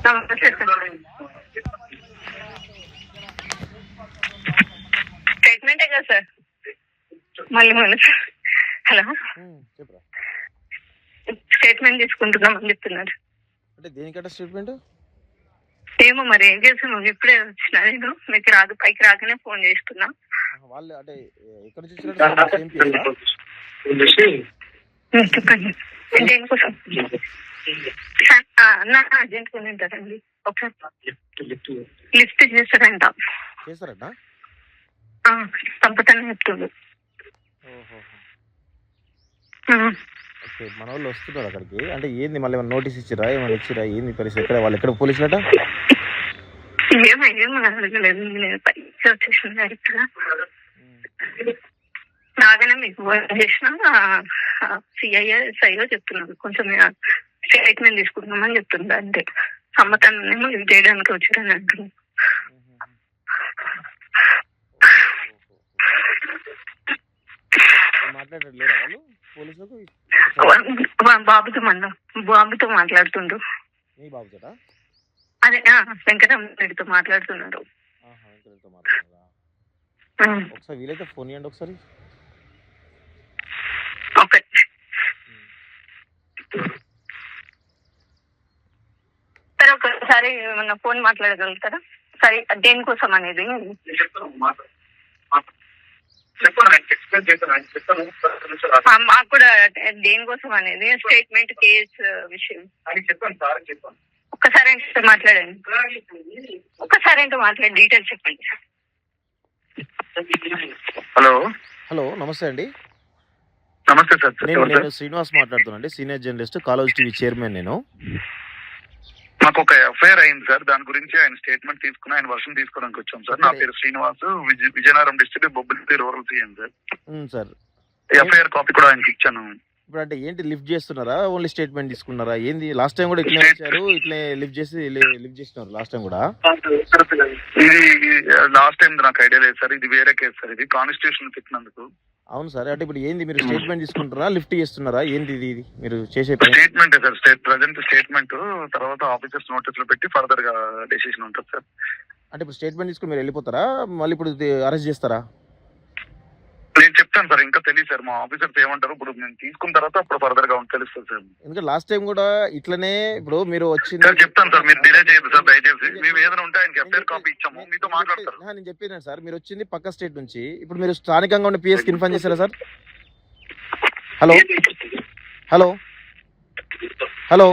నమస్తే సార్. స్టేట్మెంటే కదా సార్. మళ్ళీ హలో, స్టేట్మెంట్ తీసుకుంటున్నామని చెప్తున్నారు. అంటే దేనికంటే స్టేట్మెంట్ ఏమో మరి ఏం చేసాము. ఇప్పుడే వచ్చిన నేను, మీకు రాదు, పైకి రాకనే ఫోన్ చేస్తున్నా. వాళ్ళు అంటే ఎక్కడ నుంచి చెప్పండి. దేనికోసం అర్జెంట్ కొని ఉంటారండి. ఒకసారి లిఫ్ట్ చేస్తారంట. పంపుతానే చెప్తుంది. మన వాళ్ళు వస్తున్నారు అక్కడికి. అంటే ఏంది మళ్ళీ ఏమైనా నోటీస్ ఇచ్చిరా, ఏమైనా ఇచ్చిరా, ఏంది పరిస్థితి? ఎక్కడ వాళ్ళు ఎక్కడ పోలీసులట? ఏమో అడగలేదు. నేను పైకి వచ్చేసిన ఇక్కడ నాగానే మీకు ఫోన్ చేసిన. సిఐఓ చెప్తున్నాను, కొంచెం స్టేట్మెంట్ తీసుకుంటున్నామని చెప్తుంది. అంటే సమ్మతాన్నేమో ఇది చేయడానికి వచ్చారని అంటున్నాను. బాబుతో మాట్లాడుతుండ్రు. అదే వెంకటరెడ్డితో మాట్లాడుతున్నారు. ఒకసారి వీలైతే ఫోన్ ఇవ్వండి ఒకసారి. ఓకే సరే, ఒకసారి ఏమన్నా ఫోన్ మాట్లాడగలుగుతారా? సరే, దేనికోసం అనేది మాకు కూడా దేనికోసం అనేది స్టేట్మెంట్ కేసు విషయం. ఒక్కసారి మాట్లాడండి. ఒక్కసారి మాట్లాడి డీటెయిల్స్ చెప్పండి. హలో, నమస్తే అండి. నమస్తే సార్. నేను శ్రీనివాస్ మాట్లాడుతున్నాను, senior journalist, college TV chairman. నేను మాకు ఒక ఎఫ్ఐఆర్ అయింది సార్, దాని గురించి ఆయన స్టేట్మెంట్ తీసుకుని ఆయన వర్షం తీసుకోవడానికి వచ్చాం సార్. నా పేరు Srinivas, Vizianagaram district Bobbili rural CM sir. FIR copy కూడా ఆయనకి ఇచ్చాను. ఇప్పుడు అంటే ఏంటి, లిఫ్ట్ చేస్తున్నారా, ఓన్లీ స్టేట్మెంట్ తీసుకున్నారా, ఏంది? లాస్ట్ టైం కూడా ఇట్లా ఇచ్చారు, ఇట్లా లిఫ్ట్ చేస్తున్నారు లాస్ట్ టైం కూడా. ఇది లాస్ట్ టైం నాకు ఐడియా లేదు సార్, ఇది వేరే కేసు సార్. ఇది కాన్స్టిట్యూషన్ పెట్టినందుకు. అవును సార్. అంటే ఇప్పుడు ఏంది, మీరు స్టేట్మెంట్ తీసుకుంటారా, లిఫ్ట్ చేస్తున్నారా, ఏంది ఇది మీరు చేసే స్టేట్మెంట్ సార్? ప్రజెంట్ స్టేట్మెంట్, తర్వాత ఆఫీసర్స్ నోటీసులు పెట్టి ఫర్దర్ గా డెసిషన్ ఉంటుంది సార్. అంటే ఇప్పుడు స్టేట్మెంట్ తీసుకుని మీరు వెళ్ళిపోతారా, మళ్ళీ ఇప్పుడు అరెస్ట్ చేస్తారా? నేను చెప్తాను సార్, ఇంకా తెలియదు సార్. మా ఆఫీసర్స్ ఏమంటారు, ఇప్పుడు నేను తీసుకున్న తర్వాత అప్పుడు ఫర్దర్ గా తెలుస్తుంది సార్. ఎందుకంటే లాస్ట్ టైం కూడా ఇట్లనే, ఇప్పుడు మీరు వచ్చింది సార్. చెప్తాను సార్, మీరు డిలే చేయదు సార్ దయచేసి. మేము ఏదైనా ఉంటే ఆయనకి ఎఫ్ఐఆర్ కాపీ ఇచ్చాము, మీతో మాట్లాడతారు. నేను చెప్పాను సార్, మీరు వచ్చింది పక్క స్టేట్ నుంచి, ఇప్పుడు మీరు స్థానికంగా ఉన్న పిఎస్ కి ఇన్ఫార్మ్ చేశారా సార్? Hello hello hello